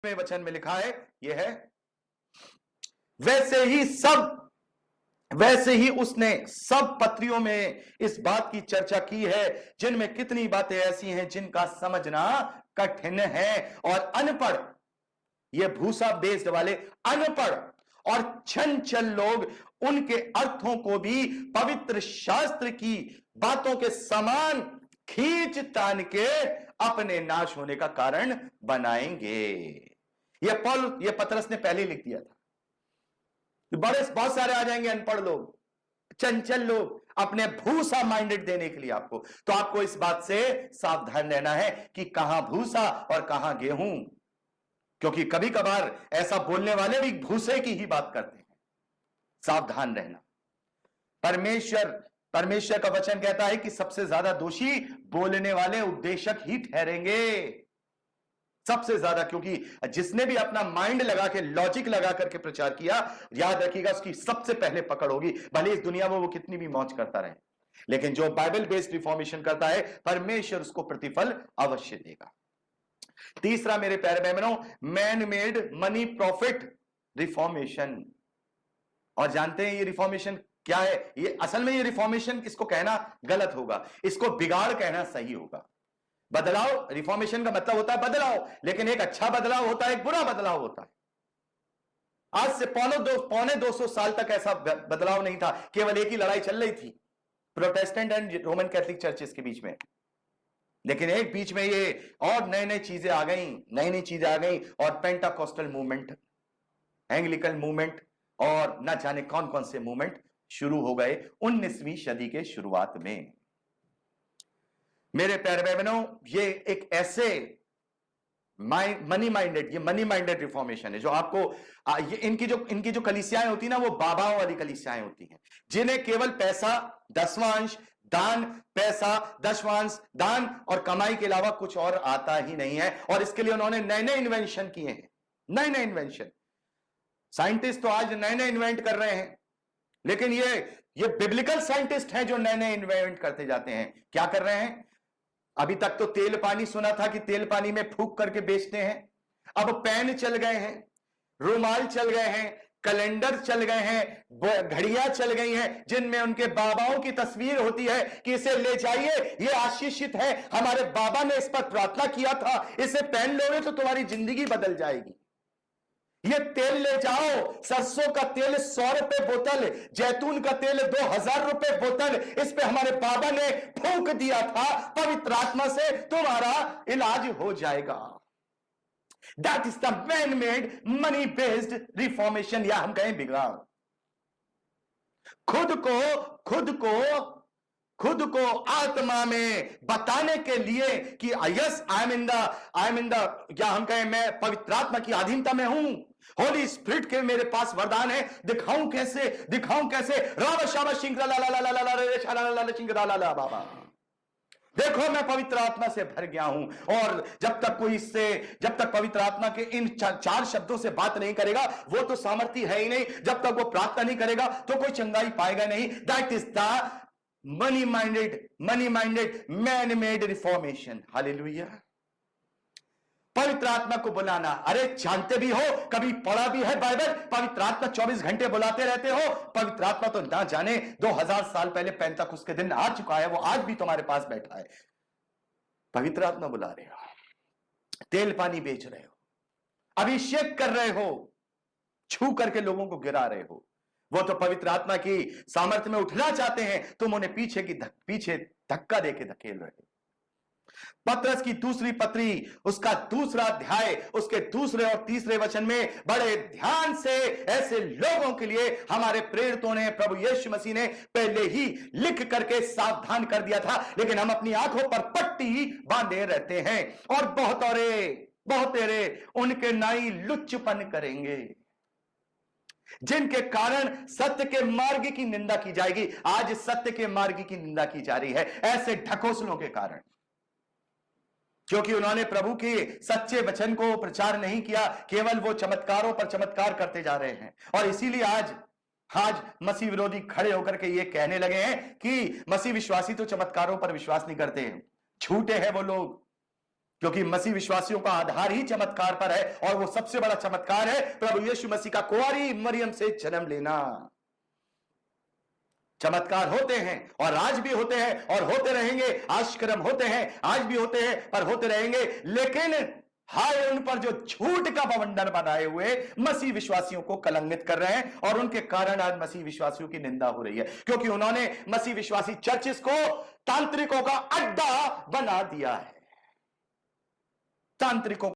में वचन में लिखा है, यह है, वैसे ही उसने सब पत्रियों में इस बात की चर्चा की है, जिनमें कितनी बातें ऐसी हैं जिनका समझना कठिन है, और अनपढ़, ये भूसा बेस्ड वाले अनपढ़ और चंचल लोग उनके अर्थों को भी पवित्र शास्त्र की बातों के समान खींच तान के अपने नाश होने का कारण बनाएंगे। ये पतरस ने पहले लिख दिया था। बहुत सारे आ जाएंगे अनपढ़ लोग, चंचल लोग, अपने भूसा माइंडेड देने के लिए आपको। तो आपको इस बात से सावधान रहना है कि कहां भूसा और कहां गेहूं, क्योंकि कभी कभार ऐसा बोलने वाले भी भूसे की ही बात करते हैं। सावधान रहना। परमेश्वर का वचन कहता है कि सबसे ज्यादा दोषी बोलने वाले उपदेशक ही ठहरेंगे, सबसे ज्यादा, क्योंकि जिसने भी अपना माइंड लगा के, लॉजिक लगा करके प्रचार किया, याद रखिएगा उसकी सबसे पहले पकड़ होगी, भले इस दुनिया में वो कितनी भी मौज करता रहे। लेकिन जो बाइबल बेस्ड रिफॉर्मेशन करता है, परमेश्वर उसको प्रतिफल अवश्य देगा। तीसरा मेरे प्यारे बहनों, man made money profit reformation. और जानते हैं ये रिफॉर्मेशन क्या है? ये असल में ये रिफॉर्मेशन, इसको कहना गलत होगा, इसको बिगाड़ कहना सही होगा। बदलाव, रिफॉर्मेशन का मतलब होता है बदलाव, लेकिन एक अच्छा बदलाव होता है, एक बुरा बदलाव होता है। आज से पौने 200 साल तक ऐसा बदलाव नहीं था, केवल एक ही लड़ाई चल रही थी, Protestant and Roman Catholic churches के बीच में। लेकिन एक बीच में ये और नई नई चीजें आ गई, और पेंटाकोस्टल मूवमेंट, एंग्लिकन मूवमेंट, और ना जाने कौन कौन से मूवमेंट शुरू हो गए 19वीं सदी के शुरुआत में। मेरे प्यारे बहनों, ये एक ऐसे मनी माइंडेड रिफॉर्मेशन है जो आपको इनकी जो कलीसियाएं होती है ना, वो बाबाओं वाली कलीसियाएं होती हैं, जिन्हें केवल पैसा, दसवांश दान, पैसा, दशवांश दान और कमाई के अलावा कुछ और आता ही नहीं है। और इसके लिए उन्होंने नए नए इन्वेंशन किए हैं, नए नए इन्वेंशन। साइंटिस्ट तो आज नए नए इन्वेंट कर रहे हैं, लेकिन ये बिब्लिकल साइंटिस्ट हैं जो नए नए इन्वेंट करते जाते हैं। क्या कर रहे हैं? अभी तक तो तेल पानी सुना था कि तेल पानी में फूंक करके बेचते हैं, अब पेन चल गए हैं, रुमाल चल गए हैं, कैलेंडर चल गए हैं, घड़ियां चल गई हैं, जिनमें उनके बाबाओं की तस्वीर होती है कि इसे ले जाइए, ये आशीषित है, हमारे बाबा ने इस पर प्रार्थना किया था, इसे पहन लोगे तो तुम्हारी जिंदगी बदल जाएगी। ये तेल ले जाओ, सरसों का तेल 100 रुपए बोतल, जैतून का तेल 2000 रुपए बोतल, इस पे हमारे बाबा ने फूंक दिया था, पवित्र आत्मा से तुम्हारा इलाज हो जाएगा। That is the man made money based reformation, या हम कहें बिगड़ाव। खुद को आत्मा में बताने के लिए कि yes I am in the, या हम कहें मैं पवित्र आत्मा की अधीनता में हूं, होली स्पिरिट के मेरे पास वरदान है, दिखाऊं कैसे राव शाबा शिंगरा ला ला ला ला ला ला शिंगरा ला ला बाबा, देखो मैं पवित्र आत्मा से भर गया हूं। और जब तक पवित्र आत्मा के इन चार शब्दों से बात नहीं करेगा, वो तो सामर्थ्य है ही नहीं। जब तक वो प्रार्थना नहीं करेगा तो कोई चंगाई पाएगा नहीं। That is the money minded man made reformation. Hallelujah. पवित्र आत्मा को बुलाना, अरे जानते भी हो, कभी पढ़ा भी है बाइबल, पवित्र आत्मा 24 घंटे बुलाते रहते हो। पवित्र आत्मा तो ना जाने 2000 साल पहले पेंतकुस्त के दिन आ चुका है, वो आज भी तुम्हारे पास बैठा है। पवित्र आत्मा बुला रहे हो, तेल पानी बेच रहे हो, अभिषेक कर रहे हो, छू करके लोगों को गिरा रहे हो। वो तो पवित्र आत्मा की सामर्थ्य में उठना चाहते हैं, तुम उन्हें पीछे धक्का देके धकेल रहे हो। पतरस की दूसरी पत्री, उसका दूसरा अध्याय, उसके दूसरे और तीसरे वचन में बड़े ध्यान से ऐसे लोगों के लिए हमारे प्रेरितों ने, प्रभु यीशु मसीह ने पहले ही लिख करके सावधान कर दिया था, लेकिन हम अपनी आंखों पर पट्टी बांधे रहते हैं। और बहुतेरे उनके नाई लुच्चपन करेंगे, जिनके कारण सत्य के मार्ग की निंदा की जाएगी। आज सत्य के मार्ग की निंदा की जा रही है ऐसे ढकोसलों के कारण, क्योंकि उन्होंने प्रभु के सच्चे वचन को प्रचार नहीं किया, केवल वो चमत्कारों पर चमत्कार करते जा रहे हैं। और इसीलिए आज मसीह विरोधी खड़े होकर के ये कहने लगे हैं कि मसीह विश्वासी तो चमत्कारों पर विश्वास नहीं करते हैं, झूठे हैं वो लोग। क्योंकि मसीह विश्वासियों का आधार ही चमत्कार पर है, और वो सबसे बड़ा चमत्कार है प्रभु यीशु मसीह का कुंवारी मरियम से जन्म लेना। चमत्कार होते हैं और आज भी होते हैं और होते रहेंगे, आश्चर्य होते हैं आज भी होते हैं पर होते रहेंगे, लेकिन हाय उन पर जो झूठ का बवंडर बनाए हुए मसीह विश्वासियों को कलंकित कर रहे हैं, और उनके कारण आज मसीह विश्वासियों की निंदा हो रही है, क्योंकि उन्होंने मसीह विश्वासी चर्चेस को तांत्रिकों का अड्डा बना दिया है। तांत्रिकों